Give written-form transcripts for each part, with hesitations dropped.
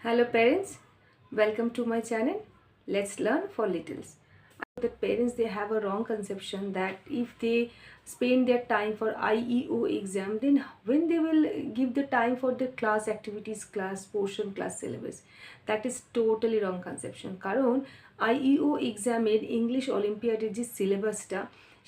Hello parents, welcome to my channel. Let's learn for littles. I know that parents they have a wrong conception that if they spend their time for IEO exam, then when they will give the time for the class activities, class portion, class syllabus. That is totally wrong conception. কারণ IEO এক্সামের English অলিম্পিয়াডের যে সিলেবাসটা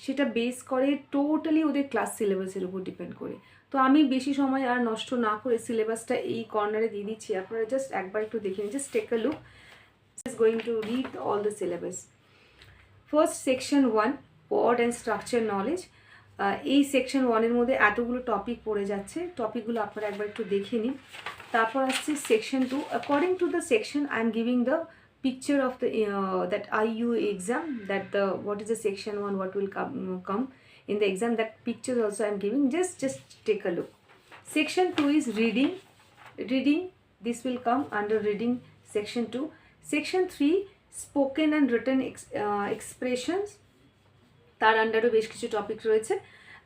সেটা base করে totally ওদের class সিলেবাসের উপর depend করে। তো আমি বেশি সময় আর নষ্ট না করে সিলেবাসটা এই কর্নারে দিয়ে দিচ্ছি, আপনারা জাস্ট একবার একটু দেখে নিন, just take a look. Is going to read all the syllabus. First section 1 word and structure knowledge. এই সেকশন 1-এর মধ্যে এতগুলো টপিক পড়ে যাচ্ছে, টপিকগুলো আপনারা একবার একটু দেখে নিন। তারপর আসছে section 2। According to the section I am giving the picture of the that IU exam, that the what is the section 1, what will come in the exam, that pictures also I am giving. Just take a look. Section 2 is reading. This will come under reading section 2. Section 3 spoken and written expressions, তার আন্ডারও বেশ কিছু topic রয়েছে।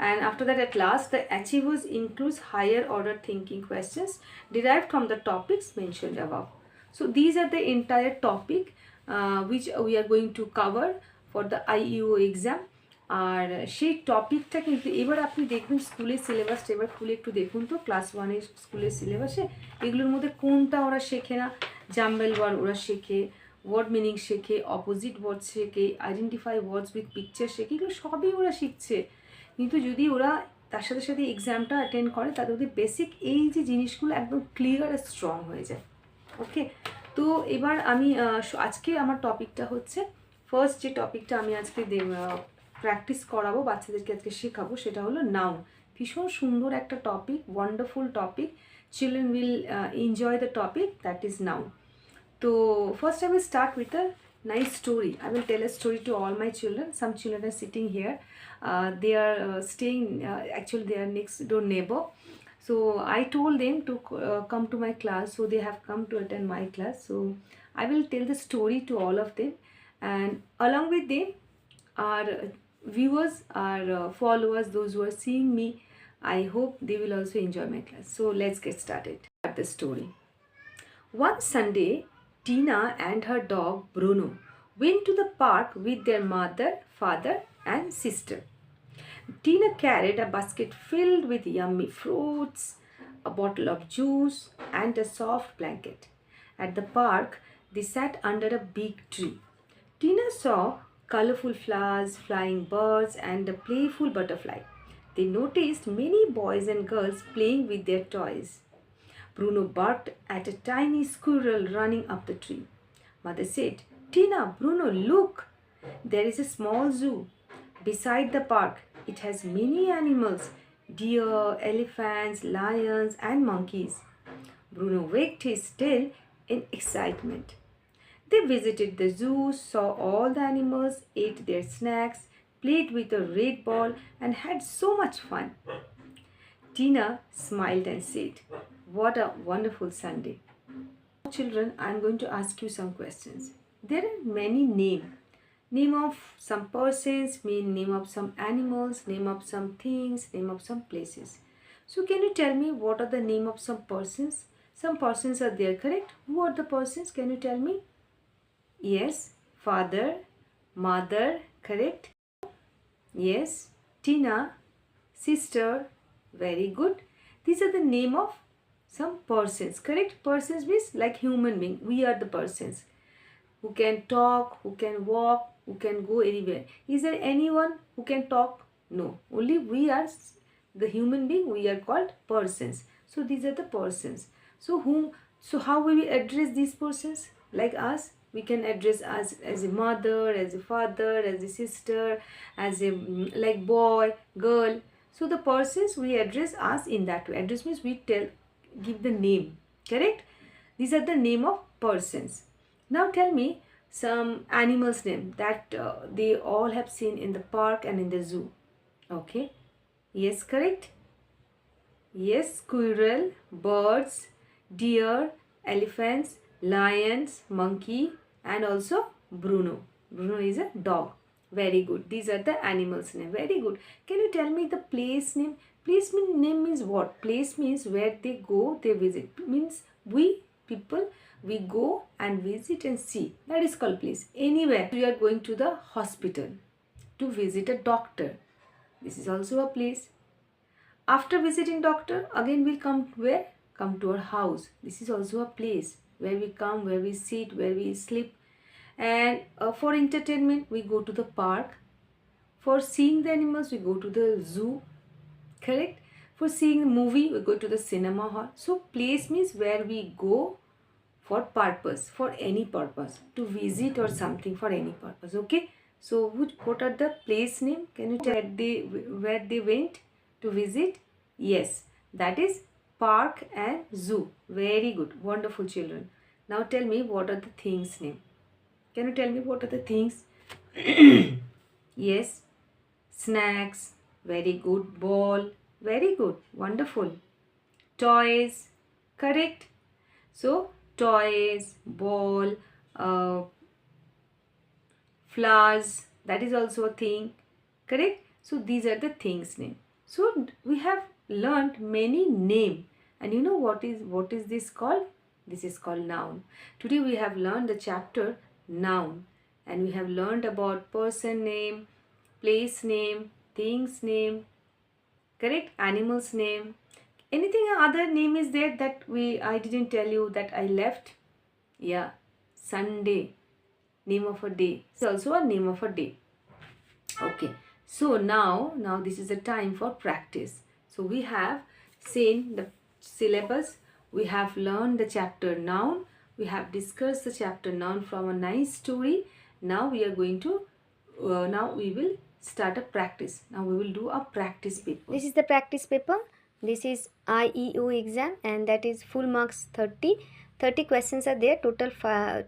And after that, at last, the achievers includes higher order thinking questions derived from the topics mentioned above. So these are the entire topic which we are going to cover for the IEO exam. আর সেই টপিকটা কিন্তু এবার আপনি দেখবেন স্কুলের সিলেবাসটা এবার খুলে একটু দেখুন তো, ক্লাস 1-এর স্কুলের সিলেবাসে এগুলোর মধ্যে কোনটা ওরা শেখে না। জাম্বেল ওয়ার্ড ওরা শেখে, ওয়ার্ড মিনিং শেখে, অপোজিট ওয়ার্ড শেখে, আইডেন্টিফাই ওয়ার্ডস উইথ পিকচার শেখে, এগুলো সবই ওরা শিখছে। কিন্তু যদি ওরা তার সাথে সাথে এক্সামটা অ্যাটেন্ড করে তাদের ওদের বেসিক এই যে জিনিসগুলো একদম ক্লিয়ার আর স্ট্রং হয়ে যায়। ওকে, তো এবার আমি আজকে আমার টপিকটা হচ্ছে, ফার্স্ট যে টপিকটা আমি আজকে প্র্যাকটিস করাবো বাচ্চাদেরকে, আজকে শেখাবো, সেটা হলো নাউন। ভীষণ সুন্দর একটা topic, wonderful topic. Children will enjoy the topic, that is noun. তো first I will start with a nice story. I will tell a story to all my children. Some children are sitting here. They are staying, actually they are next door neighbor. So I told them to come to my class. So they have come to attend my class. So I will tell the story to all of them. And along with them, our viewers, our followers, those who are seeing me, I hope they will also enjoy my class. So let's get started. Start the story. One Sunday, Tina and her dog Bruno went to the park with their mother, father and sister. Tina carried a basket filled with yummy fruits, a bottle of juice and a soft blanket. At the park, they sat under a big tree. Tina saw colorful flowers, flying birds and a playful butterfly. They noticed many boys and girls playing with their toys. Bruno barked at a tiny squirrel running up the tree. Mother said, "Tina, Bruno, look! There is a small zoo beside the park. It has many animals, deer, elephants, lions and monkeys." Bruno wagged his tail in excitement. They visited the zoo, saw all the animals, ate their snacks, played with a red ball and had so much fun. Tina smiled and said, "What a wonderful Sunday." Children, I am going to ask you some questions. There are many names. Name of some persons, name of some animals, name of some things, name of some places. So can you tell me what are the name of some persons? Some persons are there, correct? Who are the persons? Can you tell me? Yes, father, mother, correct? Yes, Tina, sister, very good. These are the name of some persons, correct? Persons means like human being. We are the persons who can talk, who can walk, who can go anywhere. Is there anyone who can talk? No, only we are the human being. We are called persons. So these are the persons. So how will we address these persons? Like us, we can address us as a mother, as a father, as a sister, as a like boy, girl. So the persons we address us in that way. Address means we give the name, correct? These are the name of persons. Now tell me some animals name that they all have seen in the park and in the zoo. Okay, yes, correct? Yes, squirrel, birds, deer, elephants, lions, monkey and also Bruno. Bruno is a dog. Very good. These are the animals name. Very good. Can you tell me the place name? Place name means what? Place means where they go, they visit. Means we people, we go and visit and see. That is called place. Anywhere. We are going to the hospital to visit a doctor. This is also a place. After visiting doctor, again we'll come where? Come to our house. This is also a place where we come, where we sit, where we sleep. And for entertainment, we go to the park. For seeing the animals, we go to the zoo. Correct? For seeing a movie, we go to the cinema hall. So place means where we go for purpose, for any purpose, to visit or something for any purpose. Okay? So what are the place name? Can you tell where they went to visit? Yes, that is park and zoo. Very good. Wonderful, children. Now tell me, what are the things name? Can you tell me what are the things? Yes, snacks. Very good. Ball. Very good. Wonderful. Toys. Correct. So toys, ball, flowers, that is also a thing. Correct? So these are the things name. So we have learned many name. And you know what is this called? This is called noun. Today we have learned the chapter noun. And we have learned about person name, place name, things name, correct? Animals name. Anything other name is there that I didn't tell you that I left? Yeah, Sunday, name of a day. It's also a name of a day. Okay, so now this is the time for practice. So we have seen the syllabus, we have learned the chapter noun, we have discussed the chapter noun from a nice story. Now we are going to, now we will start a practice. Now we will do a practice paper. This is the practice paper. This is IEO exam and that is full marks 30. 30 questions are there, total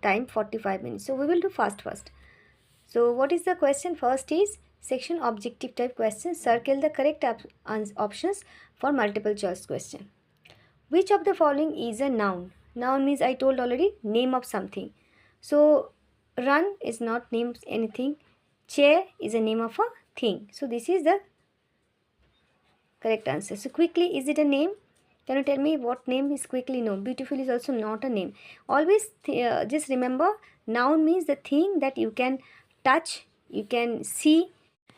time 45 minutes. So we will do first. So what is the question? First is section objective type question. Circle the correct options for multiple choice question. Which of the following is a noun? Noun means I told already, name of something. So run is not name anything. Chair is a name of a thing. So this is the correct answer. So quickly, is it a name? Can you tell me what name is quickly? No. Beautiful is also not a name. Always just remember, noun means the thing that you can touch, you can see.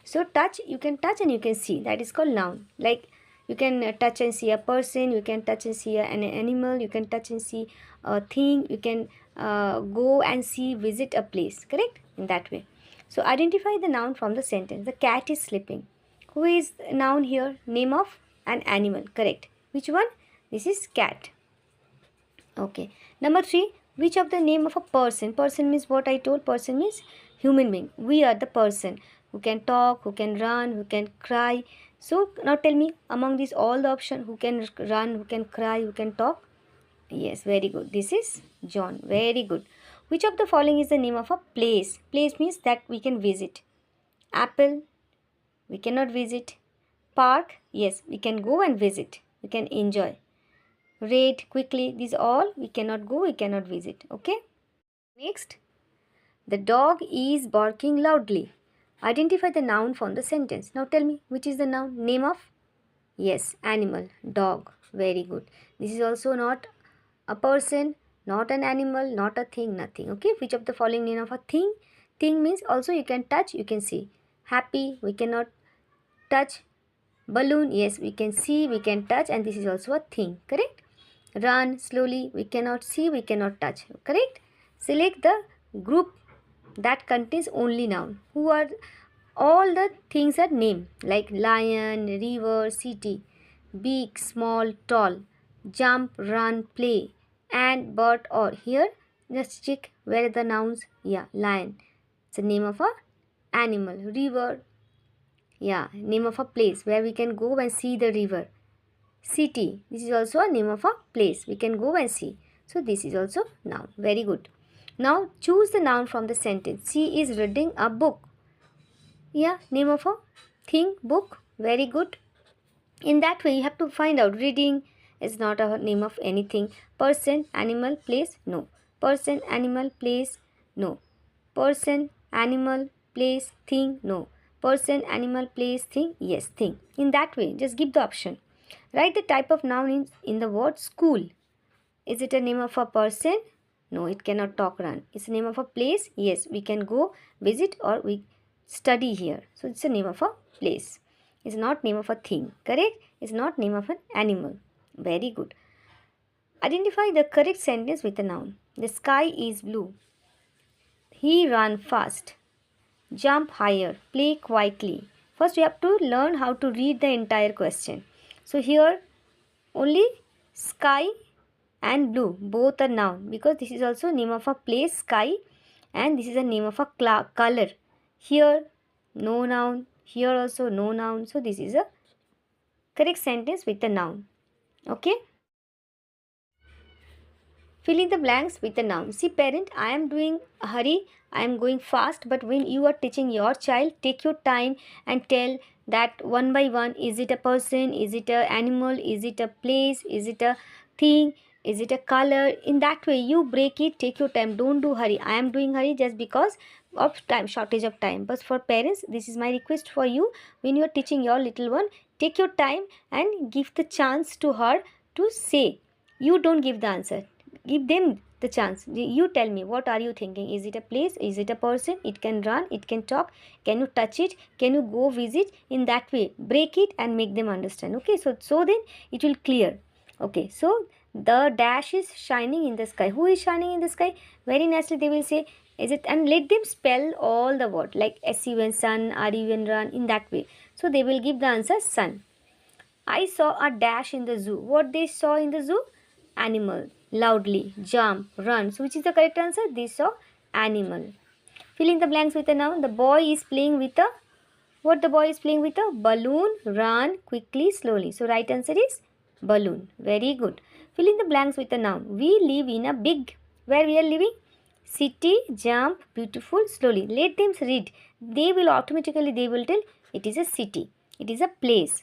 So touch, you can touch and you can see. That is called noun. Like you can touch and see a person, you can touch and see an animal, you can touch and see a thing, you can go and see, visit a place. Correct? In that way. So identify the noun from the sentence. The cat is sleeping. Who is noun here? Name of an animal. Correct. Which one? This is cat. Okay. Number 3. Which of the name of a person? Person means what I told. Person means human being. We are the person who can talk, who can run, who can cry. So now tell me, among these all the options, who can run, who can cry, who can talk? Yes, very good. This is John. Very good. Which of the following is the name of a place? Place means that we can visit. Apple, we cannot visit. Park, yes, we can go and visit. We can enjoy. Read, quickly, these all we cannot go, we cannot visit. Okay. Next, the dog is barking loudly. Identify the noun from the sentence. Now tell me, which is the noun? Name of? Yes, animal, dog. Very good. This is also not a person, not an animal, not a thing, nothing. Okay. Which of the following name of a thing? Thing means also you can touch, you can see. Happy, we cannot touch. Balloon, yes, we can see, we can touch, and this is also a thing. Correct? Run slowly, we cannot see, we cannot touch. Correct? Select the group that contains only noun. Who are all the things are name, like lion, river, city, big, small, tall, jump, run, play, and bird. Or here just check where the nouns. Yeah, lion, it's the name of a animal. River, yeah, name of a place where we can go and see the river. City, this is also a name of a place we can go and see. So this is also noun. Very good. Now choose the noun from the sentence. She is reading a book. Yeah, name of a thing, book. Very good. In that way you have to find out. Reading is not a name of anything. Person, animal, place, no. Person, animal, place, no. Person, animal, place, thing, no. Person, animal, place, thing, yes, thing. In that way, just give the option. Write the type of noun in the word school. Is it a name of a person? No, it cannot talk, run. It's a name of a place? Yes, we can go visit or we study here. So it's a name of a place. It's not name of a thing. Correct? It's not name of an animal. Very good. Identify the correct sentence with a noun. The sky is blue. He ran fast. Jump higher. Play quietly. First, we have to learn how to read the entire question. So here only sky and blue both are noun, because this is also name of a place, sky, and this is a name of a color. Here no noun, here also no noun. So this is a correct sentence with a noun. Okay. Fill in the blanks with a noun. See parent, I am doing hurry, I am going fast, but when you are teaching your child, take your time and tell that one by one, is it a person, is it a animal, is it a place, is it a thing, is it a color? In that way you break it, take your time, don't do hurry. I am doing hurry just because of time, shortage of time. But for parents, this is my request for you. When you are teaching your little one, take your time and give the chance to her to say. You don't give the answer, give them the chance. You tell me, what are you thinking? Is it a place, is it a person? It can run, it can talk, can you touch it, can you go visit? In that way break it and make them understand. Okay, so then it will clear. Okay, so the dash is shining in the sky. Who is shining in the sky? Very nicely they will say, is it? And let them spell all the word like sun, sun, run, run, in that way. So they will give the answer sun. I saw a dash in the zoo. What they saw in the zoo? Animal. Loudly, jump, run. So which is the correct answer? They saw animal. Fill in the blanks with a noun. The boy is playing with a, what the boy is playing with? A balloon. Run quickly, slowly. So right answer is balloon. Very good. Fill in the blanks with a noun. We live in a big, where we are living? City. Jump, beautiful, slowly. Let them read. They will automatically, they will tell it is a city. It is a place.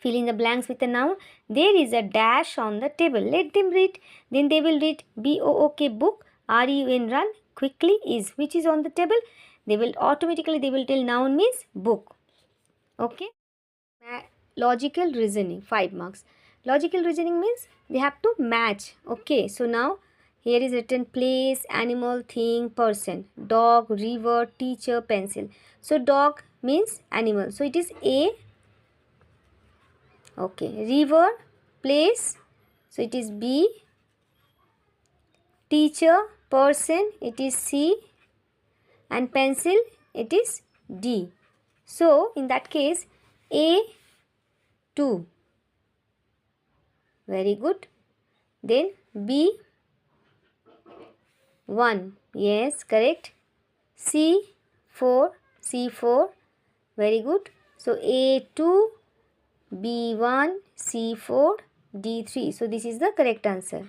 Fill in the blanks with a noun. There is a dash on the table. Let them read. Then they will read BOOK, book. RUN, run. Quickly is, which is on the table. They will automatically, they will tell noun means book. Okay. Logical reasoning, 5 marks. Logical reasoning means they have to match. Okay. So now here is written place, animal, thing, person. Dog, river, teacher, pencil. So dog means animal. So it is A. Okay, river, place, so it is B. Teacher, person, it is C. And pencil, it is D. So in that case, A 2. Very good. Then B 1. Yes, correct. C 4. C 4. Very good. So A 2. B1, C4, D3. So this is the correct answer.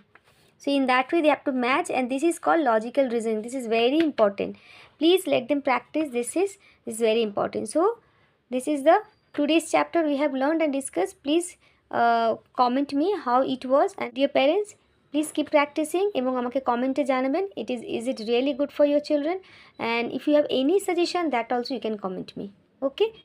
So in that way they have to match, and this is called logical reasoning. This is very important. Please let them practice. This is very important. So this is the today's chapter we have learned and discussed. Please comment me how it was, and dear parents, please keep practicing এবং আমাকে কমেন্টে জানাবেন is it really good for your children, and if you have any suggestion that also you can comment me. Okay.